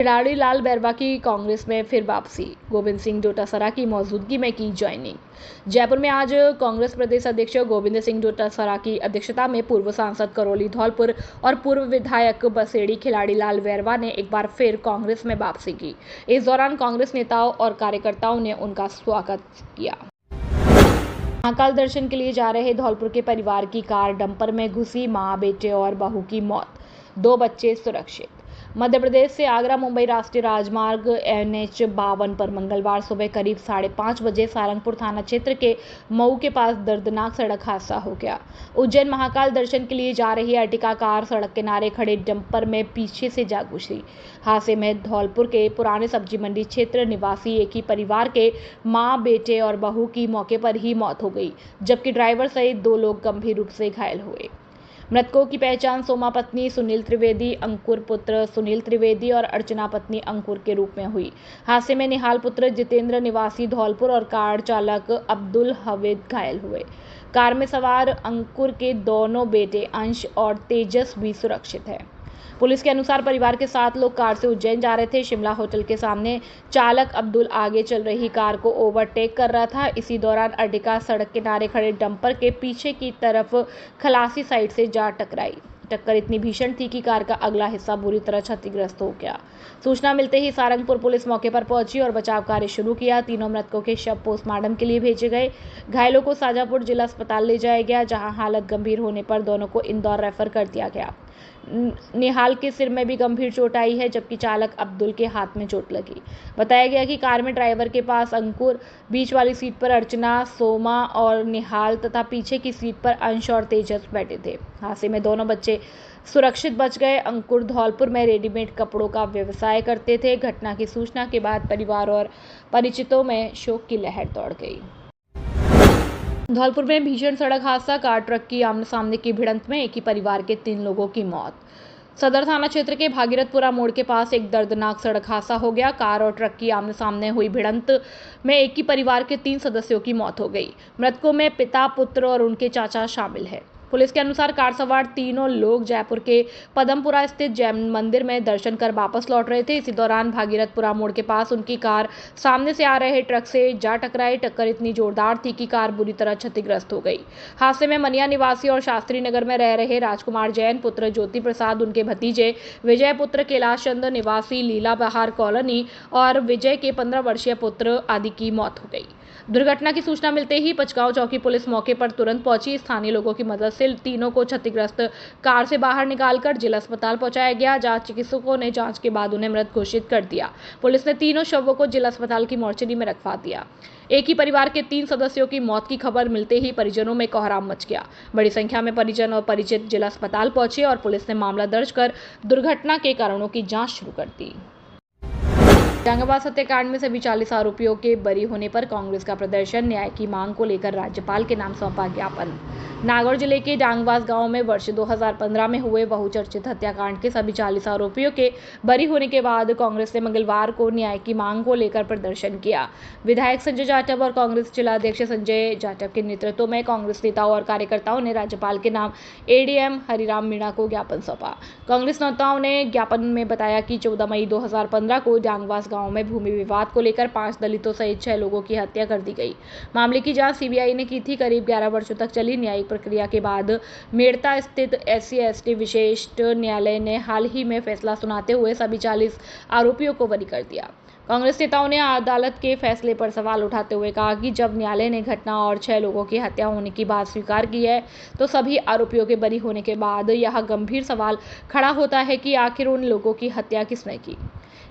खिलाड़ी लाल बैरवा की कांग्रेस में फिर वापसी, गोविंद सिंह डोटासरा की मौजूदगी में की ज्वाइनिंग। जयपुर में आज कांग्रेस प्रदेश अध्यक्ष गोविंद सिंह डोटासरा की अध्यक्षता में पूर्व सांसद करौली धौलपुर और पूर्व विधायक बसेड़ी खिलाड़ी लाल बैरवा ने एक बार फिर कांग्रेस में वापसी की। इस दौरान कांग्रेस नेताओं और कार्यकर्ताओं ने उनका स्वागत किया। महाकाल दर्शन के लिए जा रहे धौलपुर के परिवार की कार डंपर में घुसी, मां, बेटे और बहू की मौत, 2 बच्चे सुरक्षित। मध्य प्रदेश से आगरा मुंबई राष्ट्रीय राजमार्ग NH 52 पर मंगलवार सुबह करीब 5:30 बजे सारंगपुर थाना क्षेत्र के मऊ के पास दर्दनाक सड़क हादसा हो गया। उज्जैन महाकाल दर्शन के लिए जा रही अर्टिका कार सड़क किनारे खड़े डंपर में पीछे से जा घुसी। हादसे में धौलपुर के पुराने सब्जी मंडी क्षेत्र निवासी एक ही परिवार के मां, बेटे और बहू की मौके पर ही मौत हो गई, जबकि ड्राइवर सहित 2 लोग गंभीर रूप से घायल हुए। मृतकों की पहचान सोमा पत्नी सुनील त्रिवेदी, अंकुर पुत्र सुनील त्रिवेदी और अर्चना पत्नी अंकुर के रूप में हुई। हादसे में निहाल पुत्र जितेंद्र निवासी धौलपुर और कार चालक अब्दुल हमीद घायल हुए। कार में सवार अंकुर के दोनों बेटे अंश और तेजस भी सुरक्षित हैं। पुलिस के अनुसार परिवार के 7 लोग कार से उज्जैन जा रहे थे। शिमला होटल के सामने चालक अब्दुल आगे चल रही कार को ओवरटेक कर रहा था। इसी दौरान अर्टिका सड़क किनारे खड़े डंपर के पीछे की तरफ खलासी साइड से जा टकराई। टक्कर इतनी भीषण थी कि कार का अगला हिस्सा बुरी तरह क्षतिग्रस्त हो गया। सूचना मिलते ही सारंगपुर पुलिस मौके पर पहुंची और बचाव कार्य शुरू किया। तीनों मृतकों के शव पोस्टमार्टम के लिए भेजे गए। घायलों को शाजापुर जिला अस्पताल ले जाया गया, जहां हालत गंभीर होने पर दोनों को इंदौर रेफर कर दिया गया। निहाल के सिर में भी गंभीर चोट आई है, जबकि चालक अब्दुल के हाथ में चोट लगी। बताया गया कि कार में ड्राइवर के पास अंकुर, बीच वाली सीट पर अर्चना, सोमा और निहाल तथा पीछे की सीट पर अंश और तेजस बैठे थे। हादसे में दोनों बच्चे सुरक्षित बच गए। अंकुर धौलपुर में रेडीमेड कपड़ों का व्यवसाय करते थे। घटना की सूचना के बाद परिवार और परिचितों में शोक की लहर दौड़ गई। धौलपुर में भीषण सड़क हादसा, कार ट्रक की आमने सामने की भिड़ंत में एक ही परिवार के 3 लोगों की मौत। सदर थाना क्षेत्र के भागीरथपुरा मोड़ के पास एक दर्दनाक सड़क हादसा हो गया। कार और ट्रक की आमने सामने हुई भिड़ंत में एक ही परिवार के 3 सदस्यों की मौत हो गई। मृतकों में पिता, पुत्र और उनके चाचा शामिल है। पुलिस के अनुसार कार सवार तीनों लोग जयपुर के पदमपुरा स्थित जैन मंदिर में दर्शन कर वापस लौट रहे थे। इसी दौरान भागीरथपुरा मोड़ के पास उनकी कार सामने से आ रहे ट्रक से जा टकराई। टक्कर इतनी जोरदार थी कि कार बुरी तरह क्षतिग्रस्त हो गई। हादसे में मनिया निवासी और शास्त्री नगर में रह रहे राजकुमार जैन, पुत्र ज्योति प्रसाद, उनके भतीजे विजय पुत्र कैलाश चंद्र निवासी लीला बहार कॉलोनी और विजय के 15 वर्षीय पुत्र आदि की मौत हो गई। दुर्घटना की सूचना मिलते ही पचगांव चौकी पुलिस मौके पर तुरंत पहुंची। स्थानीय लोगों की मदद से तीनों को क्षतिग्रस्त कार से बाहर निकालकर जिला अस्पताल पहुंचाया गया, जहां चिकित्सकों ने जांच के बाद उन्हें मृत घोषित कर दिया। पुलिस ने तीनों शवों को जिला अस्पताल की मोर्चरी में रखवा दिया। एक ही परिवार के 3 सदस्यों की मौत की खबर मिलते ही परिजनों में कोहराम मच गया। बड़ी संख्या में परिजन और परिचित जिला अस्पताल पहुंचे और पुलिस ने मामला दर्ज कर दुर्घटना के कारणों की जांच शुरू कर दी। डांगाबाज हत्याकांड में सभी 40 आरोपियों के बरी होने पर कांग्रेस का प्रदर्शन, न्याय की मांग को लेकर राज्यपाल के नाम सौंपा ज्ञापन। नागौर जिले के डांगबाज गांव में वर्ष 2015 में हुए बहुचर्चित हत्याकांड के सभी 40 आरोपियों के बरी होने के बाद कांग्रेस ने मंगलवार को न्याय की मांग को लेकर प्रदर्शन किया। विधायक संजय जाटव और कांग्रेस जिला अध्यक्ष संजय जाटव के नेतृत्व में कांग्रेस नेताओं और कार्यकर्ताओं ने राज्यपाल के नाम ADM हरिराम मीणा को ज्ञापन सौंपा। कांग्रेस नेताओं ने ज्ञापन में बताया कि 14 मई 2015 को डांगबाज गांव में भूमि विवाद को लेकर 5 दलितों सहित 6 लोगों की हत्या कर दी गई। मामले की जांच CBI ने की थी। करीब 11 वर्षों तक चली न्यायिक प्रक्रिया के बाद मेड़ता स्थित SC/ST विशेष न्यायालय ने हाल ही में फैसला सुनाते हुए सभी 40 आरोपियों को बरी कर दिया। कांग्रेस नेताओं ने अदालत के फैसले पर सवाल उठाते हुए कहा कि जब न्यायालय ने घटना और 6 लोगों की हत्या होने की बात स्वीकार की है, तो सभी आरोपियों के बरी होने के बाद यह गंभीर सवाल खड़ा होता है कि आखिर उन लोगों की हत्या किसने की।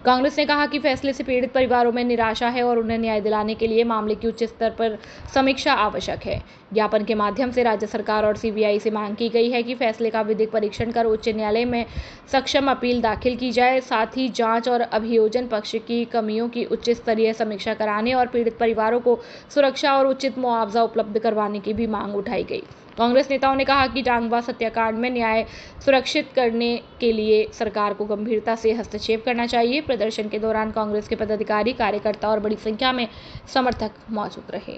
कांग्रेस ने कहा कि फैसले से पीड़ित परिवारों में निराशा है और उन्हें न्याय दिलाने के लिए मामले की उच्च स्तर पर समीक्षा आवश्यक है। ज्ञापन के माध्यम से राज्य सरकार और CBI से मांग की गई है कि फैसले का विधिक परीक्षण कर उच्च न्यायालय में सक्षम अपील दाखिल की जाए। साथ ही जांच और अभियोजन पक्ष की कमियों की उच्च स्तरीय समीक्षा कराने और पीड़ित परिवारों को सुरक्षा और उचित मुआवजा उपलब्ध करवाने की भी मांग उठाई गई। कांग्रेस नेताओं ने कहा कि डांगबाज हत्याकांड में न्याय सुरक्षित करने के लिए सरकार को गंभीरता से हस्तक्षेप करना चाहिए। प्रदर्शन के दौरान कांग्रेस के पदाधिकारी, कार्यकर्ता और बड़ी संख्या में समर्थक मौजूद रहे।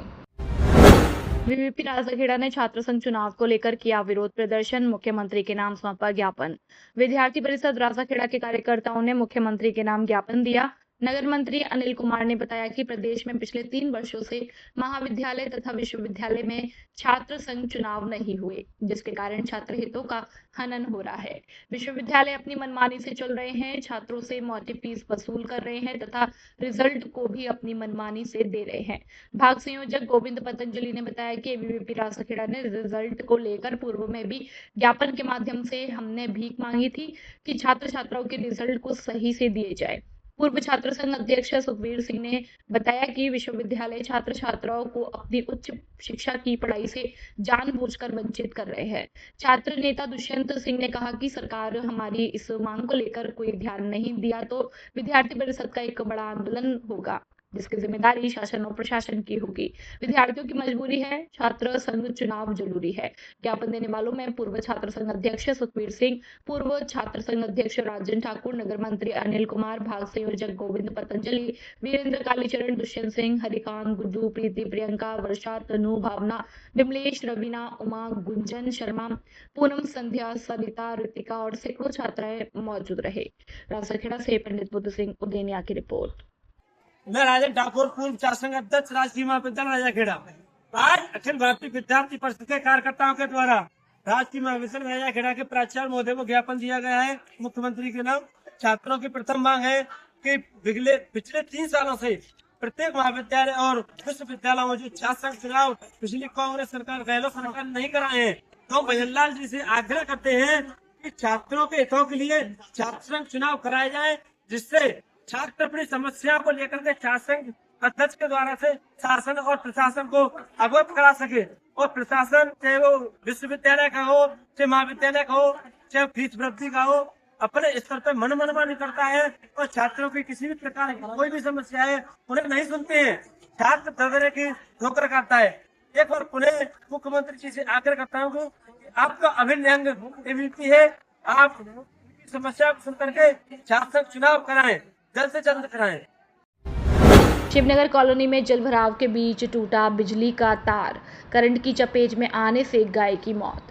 वीवीपी राजाखेड़ा ने छात्र संघ चुनाव को लेकर किया विरोध प्रदर्शन, मुख्यमंत्री के नाम सौंपा ज्ञापन। विद्यार्थी परिषद राजाखेड़ा के कार्यकर्ताओं ने मुख्यमंत्री के नाम ज्ञापन दिया। नगर मंत्री अनिल कुमार ने बताया कि प्रदेश में पिछले 3 वर्षों से महाविद्यालय तथा विश्वविद्यालय में छात्र संघ चुनाव नहीं हुए, जिसके कारण छात्र हितों का हनन हो रहा है। विश्वविद्यालय अपनी मनमानी से चल रहे हैं, छात्रों से मौटी फीस वसूल कर रहे हैं तथा रिजल्ट को भी अपनी मनमानी से दे रहे हैं। भाग संयोजक गोविंद पतंजलि ने बताया कि एबीवीपी राजाखेड़ा ने रिजल्ट को लेकर पूर्व में भी ज्ञापन के माध्यम से हमने भीख मांगी थी कि छात्र छात्राओं के रिजल्ट को सही से दिए जाए। पूर्व छात्र संघ अध्यक्ष सुखवीर सिंह ने बताया कि विश्वविद्यालय छात्र छात्राओं को अपनी उच्च शिक्षा की पढ़ाई से जानबूझकर वंचित कर रहे हैं। छात्र नेता दुष्यंत सिंह ने कहा कि सरकार हमारी इस मांग को लेकर कोई ध्यान नहीं दिया तो विद्यार्थी परिषद का एक बड़ा आंदोलन होगा, जिसकी जिम्मेदारी शासन और प्रशासन की होगी। विद्यार्थियों की मजबूरी है, छात्र संघ चुनाव जरूरी है। ज्ञापन देने वालों में पूर्व छात्र संघ अध्यक्ष सुखवीर सिंह, पूर्व छात्र संघ अध्यक्ष राजन ठाकुर, नगर मंत्री अनिल कुमार, भाग संयोजक गोविंद पतंजलि, वीरेंद्र कालीचरण, दुष्यंत सिंह, हरिकांत, गुड्डू, प्रीति, प्रियंका, वर्षा, तनु, भावना, विमलेश, रवीना, उमा, गुंजन शर्मा, पूनम, संध्या, सरिता, ऋतिका और सैकड़ों छात्राएं मौजूद रहे। राजाखेड़ा से पंडित बुद्ध सिंह उदेनिया की रिपोर्ट। मैं राजन ठाकुर, पूर्व छात्र संघ अध्यक्ष राष्ट्रीय महाविद्यालय राजाखेड़ा। आज अखिल भारतीय विद्यार्थी परिषद के कार्यकर्ताओं के द्वारा राष्ट्रीय महाविद्यालय राजाखेड़ा के प्राचार्य महोदय को ज्ञापन दिया गया है मुख्यमंत्री के नाम। छात्रों की प्रथम मांग है कि पिछले 3 सालों से प्रत्येक महाविद्यालय और विश्वविद्यालयों में जो छात्र संघ चुनाव पिछली कांग्रेस सरकार, गहलोत सरकार नहीं कराए हैं, तो भजनलाल जी से आग्रह करते हैं कि छात्रों के हितों के लिए छात्र संघ चुनाव कराए जाए, जिससे छात्र अपनी समस्या को लेकर के छात्र संघ अध्यक्ष के द्वारा से शासन और प्रशासन को अवगत करा सके। और प्रशासन चाहे वो विश्वविद्यालय का हो, चाहे महाविद्यालय का हो, चाहे फीस वृद्धि का हो, अपने स्तर पर मनमानी करता है और छात्रों की किसी भी प्रकार की कोई भी समस्या है उन्हें नहीं सुनते हैं। छात्र दरदरे की ठोकर खाता है। एक बार पुनः मुख्यमंत्री जी से आग्रह करता हूँ कि आपका अभिन्न अंग एबीवीपी है, आप समस्या को सुन करके छात्र संघ चुनाव कराएं, जल्द से जल्द कराएं। शिवनगर कॉलोनी में जलभराव के बीच टूटा बिजली का तार, करंट की चपेट में आने से गाय की मौत।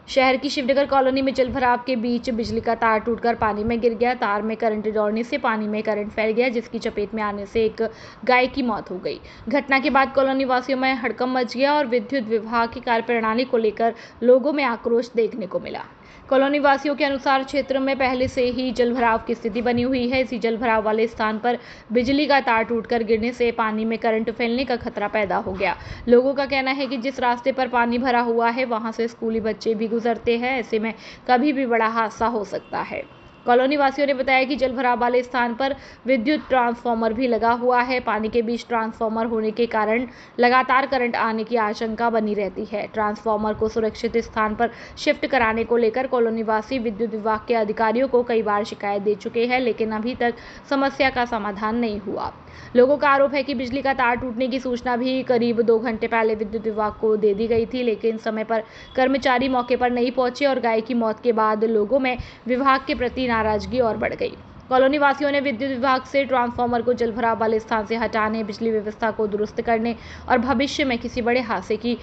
शहर की शिवनगर कॉलोनी में जलभराव के बीच बिजली का तार टूटकर पानी में गिर गया। तार में करंट दौड़ने से पानी में करंट फैल गया, जिसकी चपेट में आने से एक गाय की मौत हो गई। घटना के बाद कॉलोनी वासियों में हड़कंप मच गया और विद्युत विभाग की कार्यप्रणाली को लेकर लोगों में आक्रोश देखने को मिला। कॉलोनी वासियों के अनुसार क्षेत्र में पहले से ही जलभराव की स्थिति बनी हुई है। इसी जलभराव वाले स्थान पर बिजली का तार टूटकर गिरने से पानी में करंट फैलने का खतरा पैदा हो गया। लोगों का कहना है कि जिस रास्ते पर पानी भरा हुआ है वहां से स्कूली बच्चे भी गुजरते हैं, ऐसे में कभी भी बड़ा हादसा हो सकता है। कॉलोनी वासियों ने बताया कि जलभराव वाले स्थान पर विद्युत ट्रांसफार्मर भी लगा हुआ है। पानी के बीच ट्रांसफार्मर होने के कारण लगातार करंट आने की आशंका बनी रहती है। ट्रांसफार्मर को सुरक्षित स्थान पर शिफ्ट कराने को लेकर कॉलोनी वासी विद्युत विभाग के अधिकारियों को कई बार शिकायत दे चुके हैं, लेकिन अभी तक समस्या का समाधान नहीं हुआ। लोगों का आरोप है कि बिजली का तार टूटने की सूचना भी करीब 2 घंटे पहले विद्युत विभाग को दे दी गई थी, लेकिन समय पर कर्मचारी मौके पर नहीं पहुंचे और गाय की मौत के बाद लोगों में विभाग के प्रति नाराजगी और बढ़ गई। कॉलोनी वासियों ने विद्युत विभाग से ट्रांसफार्मर को जलभराव वाले स्थान से हटाने, बिजली व्यवस्था को दुरुस्त करने और भविष्य में किसी बड़े हादसे की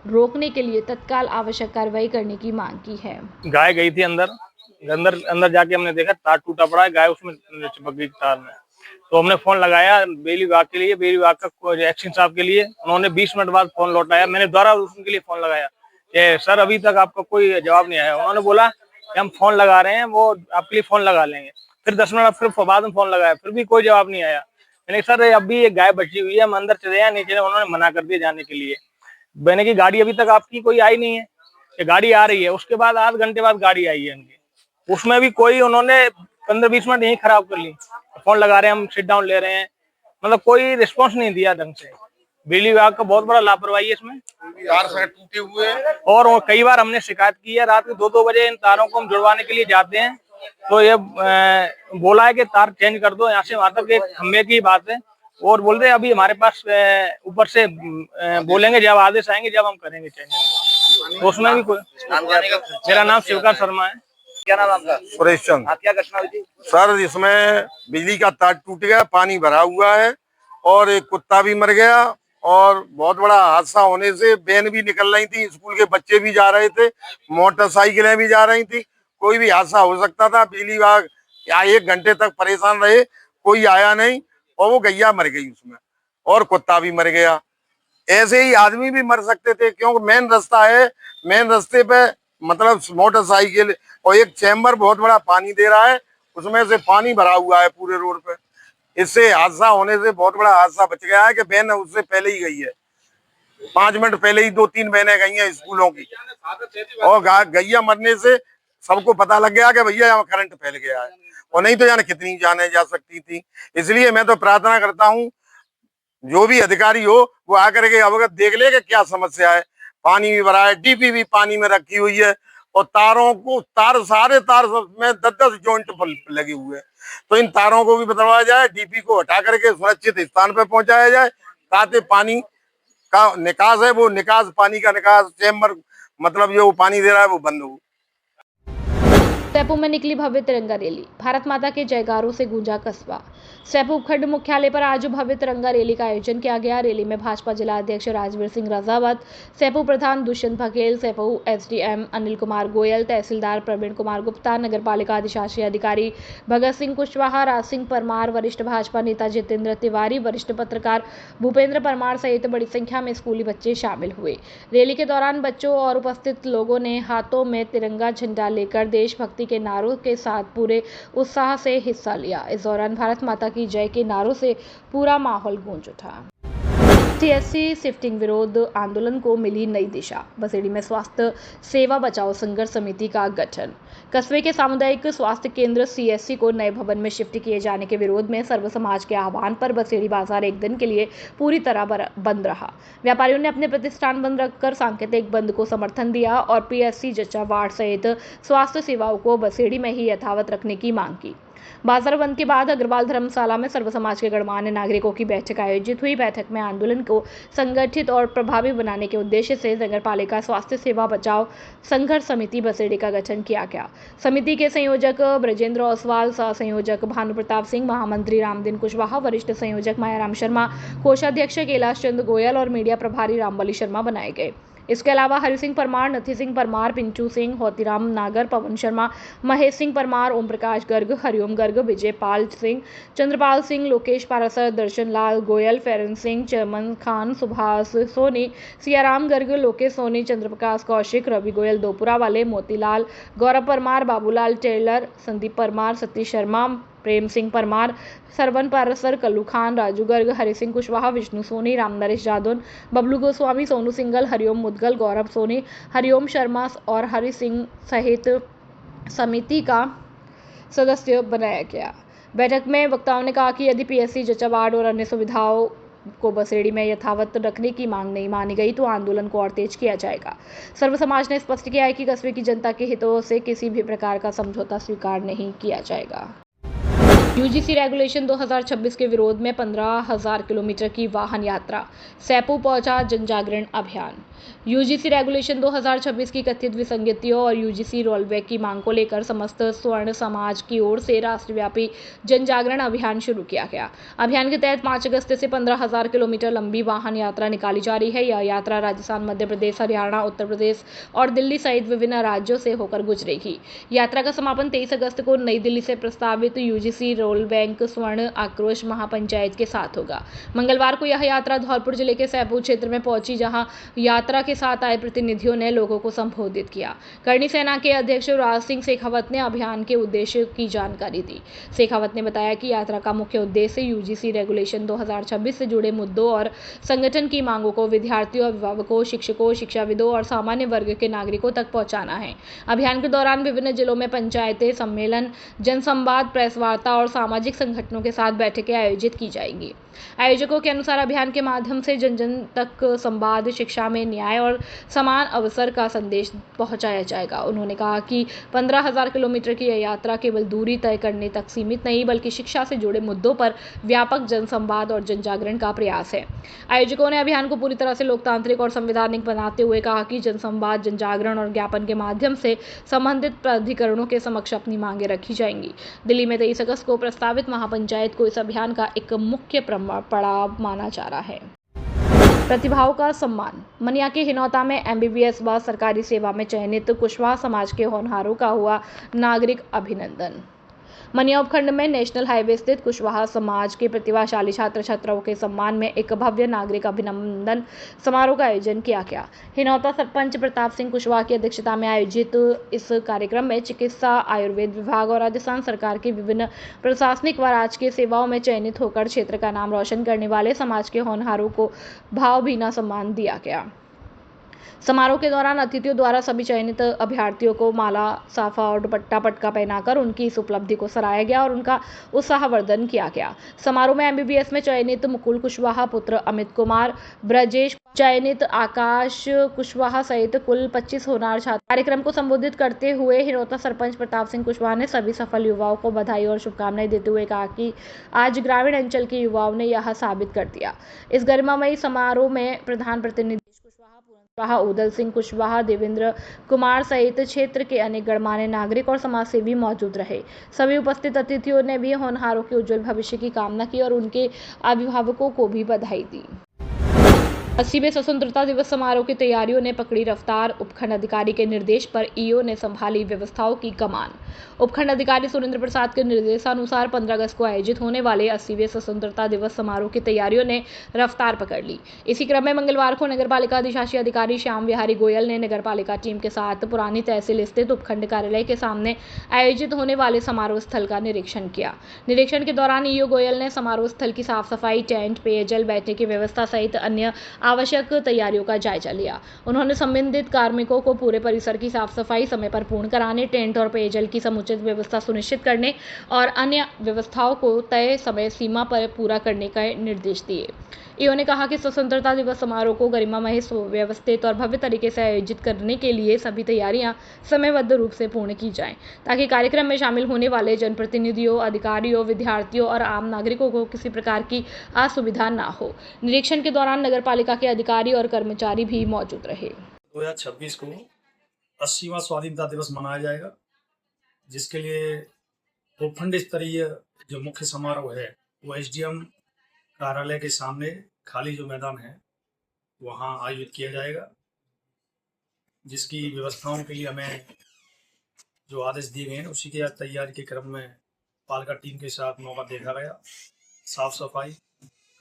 रोकने के लिए तत्काल आवश्यक कार्रवाई करने की मांग की है। गाय गई थी अंदर जाके हमने देखा तार टूटा पड़ा है, गाय उसमें चिपक गई तार में। तो हमने फोन लगाया बिजली विभाग के लिए, बिजली विभाग का एक्शन साहब के लिए। उन्होंने 20 मिनट बाद फोन लौटाया। मैंने दोबारा उनके लिए फोन लगाया कि सर अभी तक आपका कोई जवाब नहीं आया। उन्होंने बोला कि हम फोन लगा रहे हैं, वो आपके लिए फोन लगा लेंगे। फिर 10 मिनट फिर बाद में फोन लगाया, फिर भी कोई जवाब नहीं आया। मैंने सर अभी एक गाय बची हुई है, हम अंदर चले जाए, नीचे उन्होंने मना कर दिया जाने के लिए। मैंने की गाड़ी अभी तक आपकी कोई आई नहीं है, ये गाड़ी आ रही है। उसके बाद आध घंटे बाद गाड़ी आई है उनकी, उसमें भी कोई उन्होंने 15-20 मिनट यही खराब कर ली। फोन लगा रहे हैं, हम सिट डाउन ले रहे हैं, मतलब कोई रिस्पांस नहीं दिया ढंग से। बिजली विभाग का बहुत बड़ा लापरवाही है इसमें। तार टूटे हुए हैं और कई बार हमने शिकायत की है। रात के 2-2 बजे इन तारों को हम जुड़वाने के लिए जाते हैं, तो ये बोला है कि तार चेंज कर दो यहाँ से वहां तक, एक खम्भे की बात है। और बोल रहे अभी हमारे पास ऊपर से बोलेंगे जब आदेश आएंगे जब हम करेंगे चेंज। तो उसमें भी कोई। मेरा नाम शिवकांत शर्मा है। क्या नाम आपका? सुरेश चंद। क्या घटना हुई थी सर? इसमें बिजली का तार टूट गया, पानी भरा हुआ है और एक कुत्ता भी मर गया और बहुत बड़ा हादसा होने से वैन भी निकल रही थी, स्कूल के बच्चे भी जा रहे थे, मोटरसाइकिलें भी जा रही थी, कोई भी हादसा हो सकता था। बिजली विभाग या 1 घंटे तक परेशान रहे, कोई आया नहीं और वो गैया मर गई उसमें और कुत्ता भी मर गया। ऐसे ही आदमी भी मर सकते थे, क्योंकि मेन रास्ता है, मेन रास्ते पे मतलब मोटरसाइकिल और एक चैम्बर बहुत बड़ा पानी दे रहा है, उसमें से पानी भरा हुआ है पूरे रोड पे। इससे हादसा होने से बहुत बड़ा हादसा बच गया है कि वैन उससे पहले ही गई है, 5 मिनट पहले ही 2-3 वैनें गई हैं स्कूलों की, और गैया मरने से सबको पता लग गया कि भैया यहाँ करंट फैल गया है, और नहीं तो जाने कितनी जाने जा सकती थी। इसलिए मैं तो प्रार्थना करता हूँ जो भी अधिकारी हो वो आकर के अवगत देख ले कि क्या समस्या है। पानी भी भरा है, डीपी भी पानी में रखी हुई है, और सारे तार में 10-10 जॉइंट लगे हुए हैं, तो इन तारों को भी बदलवाया जाए, डीपी को हटा करके सुरक्षित स्थान पर पहुंचाया जाए, ताकि पानी का निकास है, वो निकास पानी का निकास चैम्बर मतलब जो पानी दे रहा है वो बंद हो। सैपू में निकली भव्य तिरंगा रैली, भारत माता के जयकारों से गूंजा कस्बा। सैपू उपखंड मुख्यालय पर आज भव्य तिरंगा रैली का आयोजन किया गया। रैली में भाजपा जिला अध्यक्ष राजवीर सिंह रजावत, सैपू प्रधान दुष्यंत बघेल, सैपू एसडीएम अनिल कुमार गोयल, तहसीलदार प्रवीण कुमार गुप्ता, नगरपालिका अधिशासी अधिकारी भगत सिंह कुशवाहा, राज सिंह परमार, वरिष्ठ भाजपा नेता जितेंद्र तिवारी, वरिष्ठ पत्रकार भूपेंद्र परमार सहित बड़ी संख्या में स्कूली बच्चे शामिल हुए। रैली के दौरान बच्चों और उपस्थित लोगों ने हाथों में तिरंगा झंडा लेकर देशभक्ति के नारों के साथ पूरे उत्साह से हिस्सा लिया। इस दौरान भारत माता की जय के नारों से पूरा माहौल गूंज उठा। सीएससी शिफ्टिंग विरोध आंदोलन को मिली नई दिशा, बसेड़ी में स्वास्थ्य सेवा बचाओ संघर्ष समिति का गठन। कस्बे के सामुदायिक स्वास्थ्य केंद्र सीएससी को नए भवन में शिफ्ट किए जाने के विरोध में सर्व समाज के आह्वान पर बसेड़ी बाजार एक दिन के लिए पूरी तरह बंद रहा। व्यापारियों ने अपने प्रतिष्ठान बंद रखकर सांकेतिक बंद को समर्थन दिया और पीएससी जच्चा वार्ड सहित स्वास्थ्य सेवाओं को बसेड़ी में ही यथावत रखने की मांग की। बाजार बंद के बाद अग्रवाल धर्मशाला में सर्व समाज के गणमान्य नागरिकों की बैठक आयोजित हुई। बैठक में आंदोलन को संगठित और प्रभावी बनाने के उद्देश्य से नगरपालिका स्वास्थ्य सेवा बचाओ संघर्ष समिति बसेड़ी का गठन किया गया। समिति के संयोजक ब्रजेंद्र ओसवाल, सह संयोजक भानु प्रताप सिंह, महामंत्री रामदीन कुशवाहा, वरिष्ठ संयोजक मायाराम शर्मा, कोषाध्यक्ष कैलाश चंद गोयल और मीडिया प्रभारी रामबली शर्मा बनाए गए। इसके अलावा हरि सिंह परमार, नथी सिंह परमार, पिंचू सिंह, होतीराम नागर, पवन शर्मा, महेश सिंह परमार, ओम प्रकाश गर्ग, हरिओम गर्ग, विजय पाल सिंह, चंद्रपाल सिंह, लोकेश पारासर, दर्शन लाल गोयल, फेरन सिंह, चमन खान, सुभाष सोनी, सियाराम गर्ग, लोकेश सोनी, चंद्रप्रकाश कौशिक, रवि गोयल दोपुरा वाले, मोतीलाल, गौरव परमार, बाबूलाल टेलर, संदीप परमार, सतीश शर्मा, प्रेम सिंह परमार, सरवन पारसर, कल्लू खान, राजू गर्ग, हरि सिंह कुशवाहा, विष्णु सोनी, राम नरेश जादौन, बबलू गोस्वामी, सोनू सिंगल, हरिओम मुदगल, गौरव सोनी, हरिओम शर्मा और हरि सिंह सहित समिति का सदस्य बनाया गया। बैठक में वक्ताओं ने कहा कि यदि पीएससी जच्चा वार्ड और अन्य सुविधाओं को बसेड़ी में यथावत रखने की मांग नहीं मानी गई तो आंदोलन को और तेज किया जाएगा। सर्व समाज ने स्पष्ट किया है कि कस्बे की जनता के हितों से किसी भी प्रकार का समझौता स्वीकार नहीं किया जाएगा। यूजीसी रेगुलेशन 2026 के विरोध में 15,000 किलोमीटर की वाहन यात्रा, सैपू पहुंचा जनजागरण अभियान। यूजीसी रेगुलेशन 2026 की कथित विसंगतियों और यूजीसी रोलबैक की मांग को लेकर समस्त स्वर्ण समाज की ओर से राष्ट्रव्यापी जनजागरण अभियान शुरू किया गया। अभियान के तहत 5 अगस्त से 15,000 किलोमीटर लंबी वाहन यात्रा निकाली जा रही है। यह यात्रा राजस्थान, मध्य प्रदेश, हरियाणा, उत्तर प्रदेश और दिल्ली सहित विभिन्न राज्यों से होकर गुजरेगी। यात्रा का समापन 23 अगस्त को नई दिल्ली से प्रस्तावित यूजीसी रोल बैंक स्वर्ण आक्रोश महापंचायत के साथ होगा। मंगलवार को यह यात्रा धौलपुर जिले के सैपू क्षेत्र में पहुंची, जहां यात्रा के साथ आए प्रतिनिधियों ने लोगों को संबोधित किया। करणी सेना के अध्यक्ष राज सिंह शेखावत ने अभियान के उद्देश्य की जानकारी दी। शेखावत ने बताया कि यात्रा का मुख्य उद्देश्य यूजीसी रेगुलेशन 2026 से जुड़े मुद्दों और संगठन की मांगों को विद्यार्थियों, अभिभावकों, शिक्षकों, शिक्षाविदों और सामान्य वर्ग के नागरिकों तक पहुंचाना है। अभियान के दौरान विभिन्न जिलों में पंचायतें, सम्मेलन, जनसंवाद, प्रेस वार्ता और सामाजिक संगठनों के साथ बैठकें आयोजित की जाएंगी। आयोजकों के अनुसार अभियान के माध्यम से जन जन तक संवाद, शिक्षा में न्याय और समान अवसर का संदेश पहुंचाया जाएगा। उन्होंने कहा कि 15,000 किलोमीटर की यह यात्रा केवल दूरी तय करने तक सीमित नहीं, बल्कि शिक्षा से जुड़े मुद्दों पर व्यापक जनसंवाद और जनजागरण का प्रयास है। आयोजकों ने अभियान को पूरी तरह से लोकतांत्रिक और संवैधानिक बनाते हुए कहा कि जनसंवाद, जनजागरण और ज्ञापन के माध्यम से संबंधित प्राधिकरणों के समक्ष अपनी मांगें रखी जाएंगी। दिल्ली में 23 अगस्त को प्रस्तावित महापंचायत को इस अभियान का एक मुख्य पड़ाव माना जा रहा है। प्रतिभाओं का सम्मान। मनिया के हिनौता में एमबीबीएस व सरकारी सेवा में चयनित कुशवाहा समाज के होनहारों का हुआ नागरिक अभिनंदन। मनिया उपखंड में नेशनल हाईवे स्थित कुशवाहा समाज के प्रतिभाशाली छात्र छात्राओं के सम्मान में एक भव्य नागरिक अभिनंदन समारोह का आयोजन किया गया। हिनौता सरपंच प्रताप सिंह कुशवाहा की अध्यक्षता में आयोजित इस कार्यक्रम में चिकित्सा, आयुर्वेद विभाग और राजस्थान सरकार की विभिन्न प्रशासनिक व राजकीय सेवाओं में चयनित होकर क्षेत्र का नाम रोशन करने वाले समाज के होनहारों को भावभीना सम्मान दिया गया। समारोह के दौरान अतिथियों द्वारा सभी चयनित अभ्यर्थियों को माला, साफा और दुपट्टा पटका पहनाकर उनकी इस उपलब्धि को सराहा गया और उनका उत्साहवर्धन किया गया। समारोह में एमबीबीएस में चयनित मुकुल कुशवाहा पुत्र अमित कुमार, ब्रजेश चयनित आकाश कुशवाहा सहित कुल 25 होनहार छात्र। कार्यक्रम को संबोधित करते हुए हिनौता सरपंच प्रताप सिंह कुशवाहा ने सभी सफल युवाओं को बधाई और शुभकामनाएं देते हुए कहा कि आज ग्रामीण अंचल के युवाओं ने यह साबित कर दिया। इस गरिमामयी समारोह में प्रधान प्रतिनिधि कुशवाहा, उदल सिंह कुशवाहा, देवेंद्र कुमार सहित क्षेत्र के अनेक गणमान्य नागरिक और समाजसेवी मौजूद रहे। सभी उपस्थित अतिथियों ने भी होनहारों के उज्जवल भविष्य की कामना की और उनके अभिभावकों को भी बधाई दी। 80वें स्वतंत्रता दिवस समारोह की तैयारियों ने पकड़ी रफ्तार। उपखंड अधिकारी के निर्देश पर ईओ ने संभाली व्यवस्थाओं की कमान। उपखंड अधिकारी सुरेंद्र प्रसाद के निर्देशानुसार 15 अगस्त को आयोजित होने वाले 80वें स्वतंत्रता दिवस समारोह की तैयारियों ने रफ्तार पकड़ ली। इसी क्रम में मंगलवार को नगरपालिका अधिशासी अधिकारी श्याम विहारी गोयल ने नगरपालिका टीम के साथ पुरानी तहसील स्थित उपखंड कार्यालय के सामने आयोजित होने वाले समारोह स्थल का निरीक्षण किया। निरीक्षण के दौरान ईओ गोयल ने समारोह स्थल की साफ सफाई, टेंट, पेयजल, बैठने की व्यवस्था सहित अन्य आवश्यक तैयारियों का जायजा लिया। उन्होंने संबंधित कार्मिकों को पूरे परिसर की साफ सफाई समय पर पूर्ण कराने, टेंट और पेयजल की समुचित व्यवस्था सुनिश्चित करने और अन्य व्यवस्थाओं को तय समय सीमा पर पूरा करने का निर्देश दिए। ईओ ने कहा कि स्वतंत्रता दिवस समारोह को गरिमामय, सुव्यवस्थित और भव्य तरीके से आयोजित करने के लिए सभी तैयारियां समयबद्ध रूप से पूर्ण की जाएं, ताकि कार्यक्रम में शामिल होने वाले जनप्रतिनिधियों, अधिकारियों, विद्यार्थियों और आम नागरिकों को किसी प्रकार की असुविधा न हो। निरीक्षण के दौरान नगरपालिका के अधिकारी और कर्मचारी भी मौजूद रहे। 2026 को 80वां स्वाधीनता दिवस मनाया जाएगा, जिसके लिए उपखंड स्तरीय जो मुख्य समारोह है वो एसडीएम कार्यालय के सामने खाली जो मैदान है वहाँ आयोजित किया जाएगा, जिसकी व्यवस्थाओं के लिए हमें जो आदेश दिए गए हैं उसी के तैयारी के क्रम में पालिका टीम के साथ मौका देखा गया। साफ सफाई,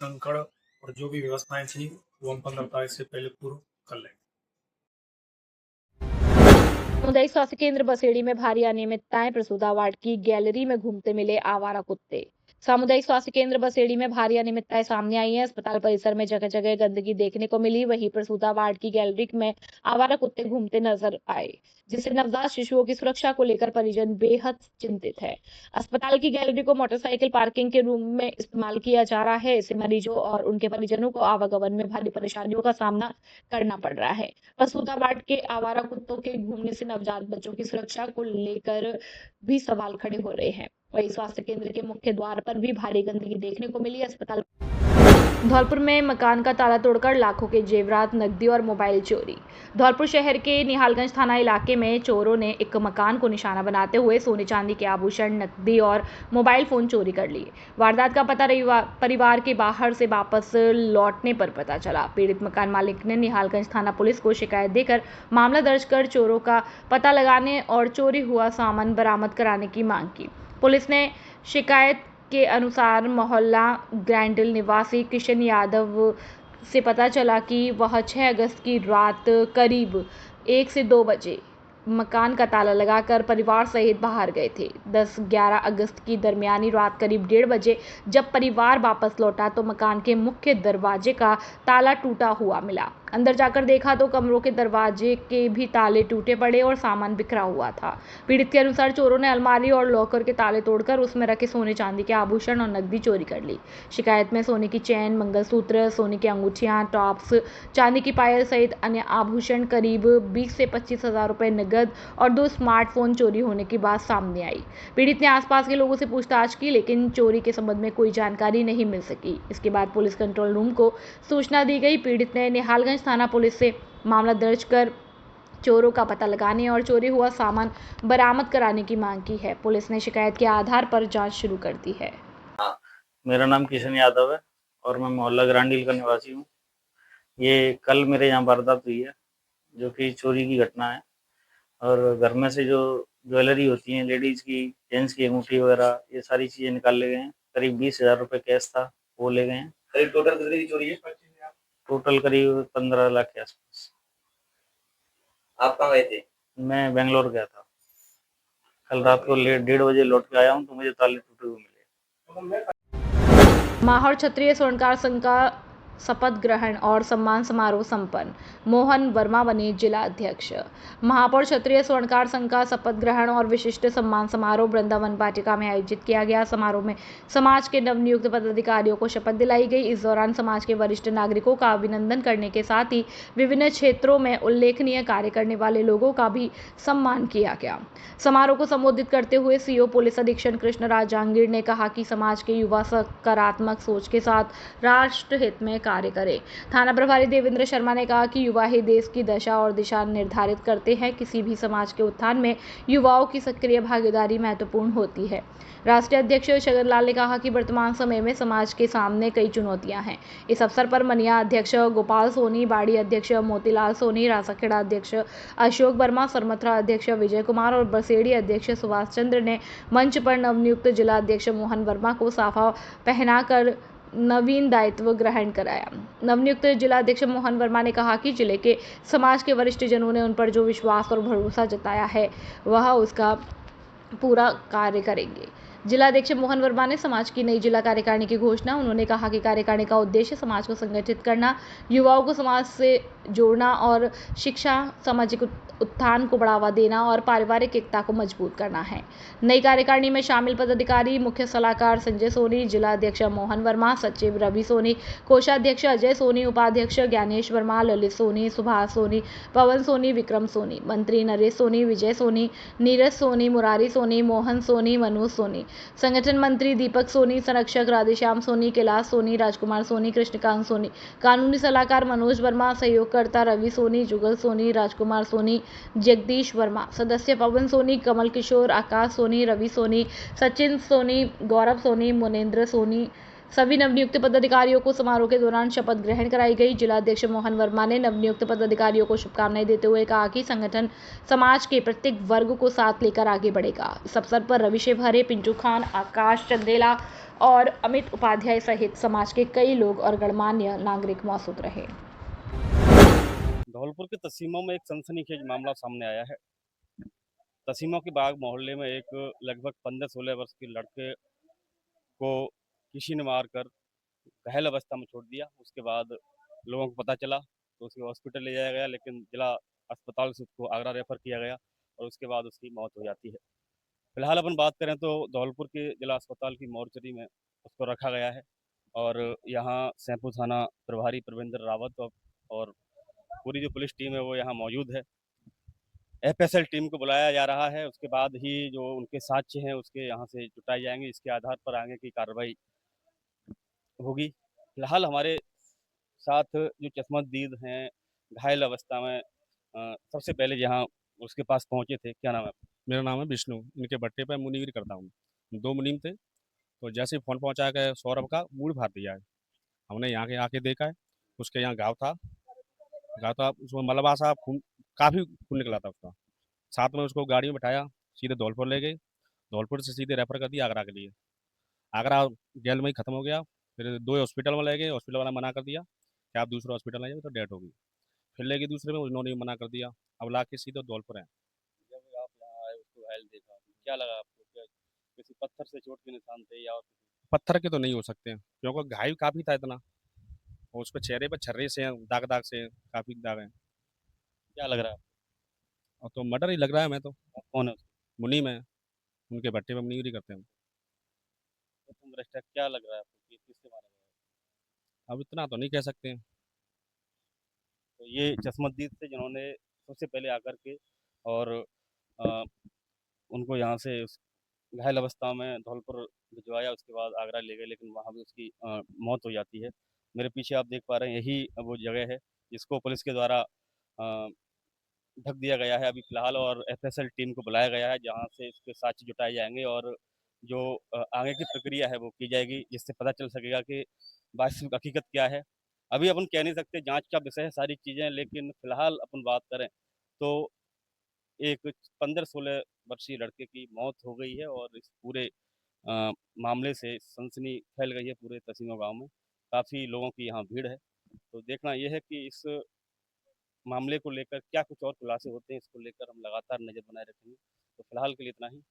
कंकड़ और जो भी व्यवस्थाएं थी वो हम 15 तारीख से पहले पूर्ण कर लेंगे। सामुदायिक स्वास्थ्य केंद्र बसेड़ी में भारी अनियमितताएं। प्रसूता वार्ड की गैलरी में घूमते मिले आवारा कुत्ते। सामुदायिक स्वास्थ्य केंद्र बसेड़ी में भारी अनियमितताएं सामने आई हैं। अस्पताल परिसर में जगह जगह गंदगी देखने को मिली। वहीं प्रसूता वार्ड की गैलरी में आवारा कुत्ते घूमते नजर आए, जिससे नवजात शिशुओं की सुरक्षा को लेकर परिजन बेहद चिंतित है। अस्पताल की गैलरी को मोटरसाइकिल पार्किंग के रूम में इस्तेमाल किया जा रहा है। इससे मरीजों और उनके परिजनों को आवागमन में भारी परेशानियों का सामना करना पड़ रहा है। प्रसूता वार्ड के आवारा कुत्तों के घूमने से नवजात बच्चों की सुरक्षा को लेकर भी सवाल खड़े हो रहे हैं। वहीं स्वास्थ्य केंद्र के मुख्य द्वार पर भी भारी गंदगी देखने को मिली। अस्पताल धौलपुर में मकान का ताला तोड़कर लाखों के जेवरात, नकदी और मोबाइल चोरी। धौलपुर शहर के निहालगंज थाना इलाके में चोरों ने एक मकान को निशाना बनाते हुए सोने चांदी के आभूषण, नकदी और मोबाइल फोन चोरी कर लिए। वारदात का पता परिवार के बाहर से वापस लौटने पर पता चला। पीड़ित मकान मालिक ने निहालगंज थाना पुलिस को शिकायत देकर मामला दर्ज कर चोरों का पता लगाने और चोरी हुआ सामान बरामद कराने की मांग की। पुलिस ने शिकायत के अनुसार मोहल्ला ग्रैंडल निवासी किशन यादव से पता चला कि वह 6 अगस्त की रात करीब 1 से 2 बजे मकान का ताला लगाकर परिवार सहित बाहर गए थे। 10-11 अगस्त की दरमियानी रात करीब 1:30 बजे जब परिवार वापस लौटा तो मकान के मुख्य दरवाजे का ताला टूटा हुआ मिला। अंदर जाकर देखा तो कमरों के दरवाजे के भी ताले टूटे पड़े और सामान बिखरा हुआ था। पीड़ित के अनुसार चोरों ने अलमारी और लॉकर के ताले तोड़कर उसमें रखे सोने चांदी के आभूषण और नकदी चोरी कर ली। शिकायत में सोने की चैन, मंगलसूत्र, सोने की अंगूठियां, टॉप्स, चांदी की पायल सहित अन्य आभूषण करीब 20 से 25 हजार रुपए नकद और 2 स्मार्टफोन चोरी होने की बात सामने आई। पीड़ित ने आसपास के लोगों से पूछताछ की, लेकिन चोरी के संबंध में कोई जानकारी नहीं मिल सकी। इसके बाद पुलिस कंट्रोल रूम को सूचना दी गई। पीड़ित ने निहालगंज थाना पुलिस से मामला दर्ज कर चोरों का पता लगाने और चोरी हुआ सामान बरामद कराने की मांग की है। पुलिस ने शिकायत के आधार पर जांच शुरू कर दी है। मेरा नाम किशन यादव है और मैं मोहल्ला ग्रांडील का निवासी हूँ। ये कल मेरे यहाँ वारदात हुई है, जो कि चोरी की घटना है। और घर में से जो ज्वेलरी होती है लेडीज की, जेंट्स की अंगूठी वगैरह, ये सारी चीजें निकाल ले गए हैं। करीब 20,000 रुपए कैश था, वो ले गए हैं। करीब टोटल कितने की चोरी है? टोटल करीब 15 लाख के आसपास। आप कहाँ गए थे? मैं बेंगलोर गया था। कल रात को लेट 1:30 बजे लौट के आया हूँ, तो मुझे ताले टूटे हुए मिले। माहौर क्षत्रिय स्वर्णकार संघ का शपथ ग्रहण और सम्मान समारोह संपन्न। मोहन वर्मा बने जिला अध्यक्ष। महापौर क्षत्रिय स्वर्णकार संघ का शपथ ग्रहण और विशिष्ट सम्मान समारोह वृंदावन वाटिका में आयोजित किया गया। समारोह में समाज के नवनियुक्त पदाधिकारियों को शपथ दिलाई गई। इस दौरान समाज के वरिष्ठ नागरिकों का अभिनंदन करने के साथ ही विभिन्न क्षेत्रों में उल्लेखनीय कार्य करने वाले लोगों का भी सम्मान किया गया। समारोह को संबोधित करते हुए सीओ पुलिस अधीक्षक कृष्णराज जहांगीर ने कहा कि समाज के युवा सकारात्मक सोच के साथ राष्ट्र हित में कार्य करें। थाना प्रभारी देवेंद्र शर्मा ने कहा कि युवा ही देश की दशा और दिशा निर्धारित करते हैं। किसी भी समाज के उत्थान में युवाओं की सक्रिय भागीदारी महत्वपूर्ण होती है। राष्ट्रीय अध्यक्ष छगन लाल ने कहा कि वर्तमान समय में समाज के सामने कई चुनौतियां हैं। इस अवसर पर मनिया अध्यक्ष गोपाल सोनी, बाड़ी अध्यक्ष मोतीलाल सोनी, रासाखेड़ा अध्यक्ष अशोक वर्मा, सरमथरा अध्यक्ष विजय कुमार और बसेड़ी अध्यक्ष सुभाष चंद्र ने मंच पर नवनियुक्त जिला अध्यक्ष मोहन वर्मा को साफा पहनाकर नवीन दायित्व ग्रहण कराया। नवनियुक्त जिला अध्यक्ष मोहन वर्मा ने कहा कि जिले के समाज के वरिष्ठ जनों ने उन पर जो विश्वास और भरोसा जताया है, वह उसका पूरा कार्य करेंगे। जिलाध्यक्ष मोहन वर्मा ने समाज की नई जिला कार्यकारिणी की घोषणा। उन्होंने कहा कि कार्यकारिणी का उद्देश्य समाज को संगठित करना, युवाओं को समाज से जोड़ना और शिक्षा, सामाजिक उत्थान को बढ़ावा देना और पारिवारिक एकता को मजबूत करना है। नई कार्यकारिणी में शामिल पदाधिकारी: मुख्य सलाहकार संजय सोनी, जिला अध्यक्ष मोहन वर्मा, सचिव रवि सोनी, कोषाध्यक्ष अजय सोनी, उपाध्यक्ष ज्ञानेश वर्मा, ललित सोनी, सुभाष सोनी, पवन सोनी, विक्रम सोनी, मंत्री नरेश सोनी, विजय सोनी, नीरज सोनी, मुरारी सोनी, मोहन सोनी, मनोज सोनी, संगठन मंत्री दीपक सोनी, संरक्षक राधेश्याम सोनी, कैलाश सोनी, राजकुमार सोनी, कृष्णकांत सोनी, कानूनी सलाहकार मनोज वर्मा, सहयोगकर्ता रवि सोनी, जुगल सोनी, राजकुमार सोनी, जगदीश वर्मा, सदस्य पवन सोनी, कमल किशोर, आकाश सोनी, रवि सोनी, सचिन सोनी, गौरव सोनी, मुनेन्द्र सोनी, सभी नवनियुक्त पदाधिकारियों को समारोह के दौरान शपथ ग्रहण कराई गई। जिलाध्यक्ष मोहन वर्मा ने नवनियुक्त पदाधिकारियों को शुभकामनाएं देते हुए कहा कि संगठन समाज के प्रत्येक वर्ग को साथ लेकर आगे बढ़ेगा। इस अवसर पर रवि शिवहरे, पिंटू खान, आकाश चंदेला और अमित उपाध्याय सहित समाज के कई लोग और गणमान्य नागरिक मौजूद रहे। धौलपुर के तसीमों में एक सनसनीखेज मामला सामने आया है। तसीमों के बाग मोहल्ले में एक लगभग 15-16 वर्ष के लड़के को किसी ने मारकर घायल अवस्था में छोड़ दिया। उसके बाद लोगों को पता चला तो उसे हॉस्पिटल ले जाया गया, लेकिन जिला अस्पताल से उसको आगरा रेफर किया गया और उसके बाद उसकी मौत हो जाती है। फिलहाल अपन बात करें तो धौलपुर के जिला अस्पताल की मॉर्चरी में उसको रखा गया है और यहाँ सैंपू थाना प्रभारी प्रविंदर रावत और पूरी जो पुलिस टीम है वो यहाँ मौजूद है। एफएसएल टीम को बुलाया जा रहा है। उसके बाद ही जो उनके साक्ष्य हैं उसके यहाँ से जुटाए जाएंगे। इसके आधार पर आगे की कार्रवाई होगी। फिलहाल हमारे साथ जो चश्मदीद हैं घायल अवस्था में, सबसे पहले यहाँ उसके पास पहुंचे थे, क्या नाम है? मेरा नाम है विष्णु। इनके भट्टे पे मुनीगिरी करता हूँ। 2 मुनीम थे, तो जैसे ही फ़ोन पहुँचा के सौरभ का मूड फाड़ दिया है। हमने यहाँ के आके देखा है, उसके यहाँ घाव था, उसमें मलबा सा खून, काफ़ी खून निकला था उसका। साथ में उसको गाड़ी में बिठाया, सीधे धौलपुर ले गए। धौलपुर से सीधे रेफर कर दिया आगरा के लिए। आगरा जेल में ही ख़त्म हो गया। फिर 2 हॉस्पिटल में ले गए, हॉस्पिटल वाला मना कर दिया कि आप दूसरे हॉस्पिटल में जाइए, तो डेथ होगी। फिर ले गए दूसरे में, उन्होंने भी मना कर दिया। अब ला के सीधे धौलपुर हैं। जब आप यहाँ आए उसको घायल देखा, क्या लगा आपको? क्या किसी पत्थर से चोट के निशान थे या और पत्थर के तो नहीं हो सकते हैं, क्योंकि घाव काफ़ी था इतना, और उस पे चेहरे पे छर्रे से हैं, दाग-दाग से हैं, काफ़ी दाग हैं। क्या लग रहा है? और तो मर्डर ही लग रहा है हमें तो। आप कौन है? मुनीम है, उनके भट्टे पे मुनीगिरी करते हैं हम। प्रथम दृष्टया क्या लग रहा है आपको कि किससे मारा गया है? अब इतना तो नहीं कह सकते हैं। तो ये चश्मदीद थे जिन्होंने सबसे पहले आकर के और अ, उनको यहाँ से घायल अवस्था में धौलपुर भिजवाया, उसके बाद आगरा ले गए, लेकिन वहाँ भी उसकी मौत हो जाती है। मेरे पीछे आप देख पा रहे हैं, यही वो जगह है जिसको पुलिस के द्वारा ढक दिया गया है अभी फ़िलहाल, और एफएसएल टीम को बुलाया गया है जहाँ से इसके साक्ष्य जुटाए जाएंगे और जो आगे की प्रक्रिया है वो की जाएगी, जिससे पता चल सकेगा कि वास्तविक हकीकत क्या है। अभी अपन कह नहीं सकते, जांच का विषय है सारी चीज़ें, लेकिन फिलहाल अपन बात करें तो एक 15-16 वर्षीय लड़के की मौत हो गई है और इस पूरे अ, मामले से सनसनी फैल गई है पूरे तसीमो गांव में। काफ़ी लोगों की यहाँ भीड़ है। तो देखना यह है कि इस मामले को लेकर क्या कुछ और खुलासे होते हैं, इसको लेकर हम लगातार नज़र बनाए रखेंगे। तो फिलहाल के लिए इतना ही।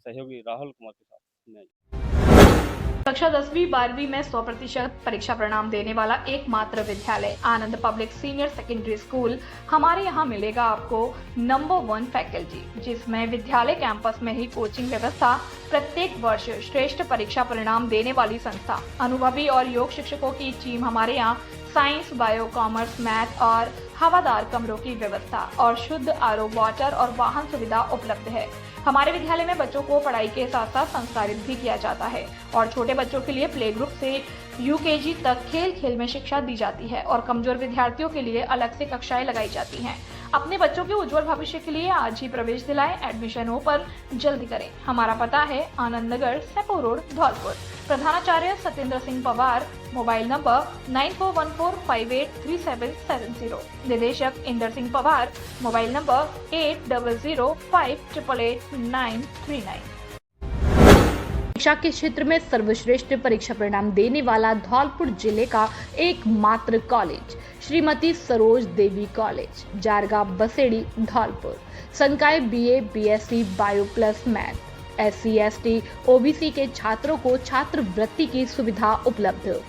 सहयोगी राहुल कुमार के साथ मैं। कक्षा 10वीं 12वीं में 100% परीक्षा परिणाम देने वाला एकमात्र विद्यालय आनंद पब्लिक सीनियर सेकेंडरी स्कूल हमारे यहाँ मिलेगा आपको नंबर 1 फैकल्टी, जिसमें विद्यालय कैंपस में ही कोचिंग व्यवस्था, प्रत्येक वर्ष श्रेष्ठ परीक्षा परिणाम देने वाली संस्था, अनुभवी और योग शिक्षकों की टीम हमारे यहाँ, साइंस, बायो, कॉमर्स, मैथ और हवादार कमरों की व्यवस्था और शुद्ध आरओ वाटर और वाहन सुविधा उपलब्ध है। हमारे विद्यालय में बच्चों को पढ़ाई के साथ साथ संस्कारित भी किया जाता है और छोटे बच्चों के लिए प्ले ग्रुप से यूकेजी तक खेल खेल में शिक्षा दी जाती है और कमजोर विद्यार्थियों के लिए अलग से कक्षाएं लगाई जाती हैं। अपने बच्चों के उज्जवल भविष्य के लिए आज ही प्रवेश दिलाएं। एडमिशन हो पर जल्दी करें। हमारा पता है आनंद नगर, सेपो रोड, धौलपुर। प्रधानाचार्य सत्येंद्र सिंह पवार, मोबाइल नंबर 9414583770। निदेशक इंदर सिंह पवार, मोबाइल नंबर 8005888939। शिक्षा के क्षेत्र में सर्वश्रेष्ठ परीक्षा परिणाम देने वाला धौलपुर जिले का एकमात्र कॉलेज श्रीमती सरोज देवी कॉलेज, जारगा बसेड़ी, धौलपुर। संकाय BA, BSc, bio plus math, SC, ST, OBC के छात्रों को छात्रवृत्ति की सुविधा उपलब्ध,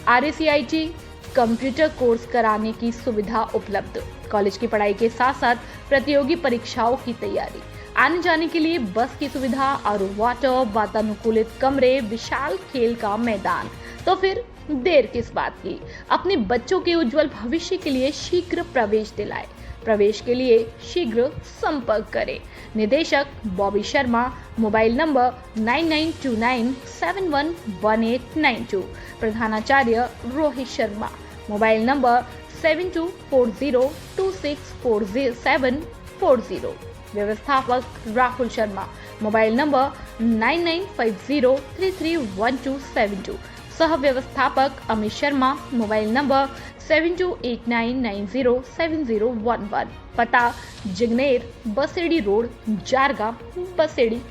RACIT कंप्यूटर कोर्स कराने की सुविधा उपलब्ध। कॉलेज की पढ़ाई के साथ साथ प्रतियोगी परीक्षाओं की तैयारी, आने जाने के लिए बस की सुविधा, आरओ वाटर, वातानुकूलित कमरे, विशाल खेल का मैदान। तो फिर देर किस बात की, अपने बच्चों के उज्जवल भविष्य के लिए शीघ्र प्रवेश दिलाएं। प्रवेश के लिए शीघ्र संपर्क करें। निदेशक बॉबी शर्मा, मोबाइल नंबर 9929711892। प्रधानाचार्य रोहित शर्मा, मोबाइल नंबर 7240264740। व्यवस्थापक राहुल शर्मा, मोबाइल नंबर 9950331272। सह व्यवस्थापक अमित शर्मा, मोबाइल नंबर 7289907011। पता जिग्नेर, बसेड़ी रोड, जारगा, बसेड़ी,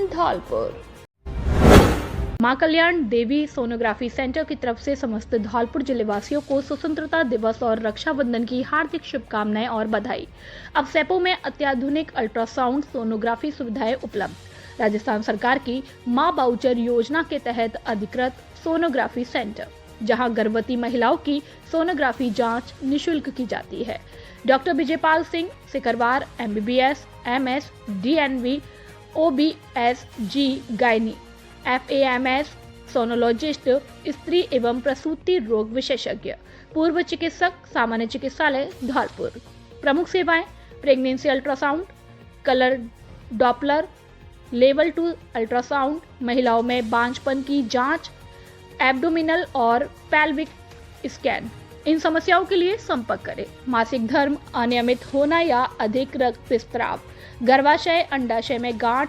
धौलपुर। मां कल्याण देवी सोनोग्राफी सेंटर की तरफ से समस्त धौलपुर जिले वासियों को स्वतंत्रता दिवस और रक्षाबंधन की हार्दिक शुभकामनाएं और बधाई। अब सेपो में अत्याधुनिक अल्ट्रासाउंड सोनोग्राफी सुविधाएं उपलब्ध। राजस्थान सरकार की मां बाउचर योजना के तहत अधिकृत सोनोग्राफी सेंटर, जहां गर्भवती महिलाओं की सोनोग्राफी जांच निशुल्क की जाती है। Doctor Vijaypal Singh, Sikarwar, MBBS, MS, DNV, OBSG, gynae, FAMS, sonologist, स्त्री एवं प्रसूति रोग विशेषज्ञ, पूर्व चिकित्सक, सामान्य चिकित्सालय, धौलपुर। प्रमुख सेवाएं: pregnancy ultrasound, colour Doppler, level 2 ultrasound, महिलाओं में बांझपन की जांच, एब्डोमिनल और पेल्विक स्कैन। इन समस्याओं के लिए संपर्क करें। मासिक धर्म, अनियमित होना या अधिक रक्तस्राव, गर्भाशय, अंडाशय में गांठ,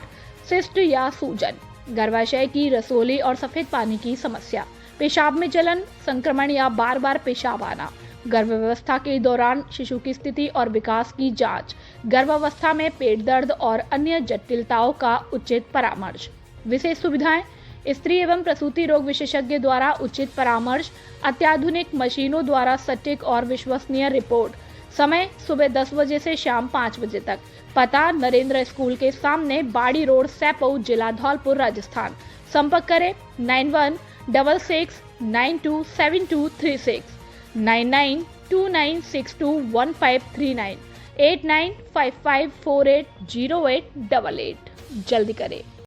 सिस्ट या सूजन, गर्भाशय की रसोली और सफेद पानी की समस्या, पेशाब में जलन, संक्रमण या बार बार पेशाब आना, गर्भावस्था के दौरान शिशु की स्थिति और विकास की जांच, गर्भावस्था में पेट दर्द और अन्य जटिलताओं का उचित परामर्श। विशेष सुविधाएं: स्त्री एवं प्रसूति रोग विशेषज्ञ द्वारा उचित परामर्श, अत्याधुनिक मशीनों द्वारा सटीक और विश्वसनीय रिपोर्ट। समय सुबह 10 बजे से शाम 5 बजे तक। पता नरेंद्र स्कूल के सामने, बाड़ी रोड, सेपो, जिला धौलपुर, राजस्थान। संपर्क करें 9166927236, 9929621539, 8955480888। जल्दी करें।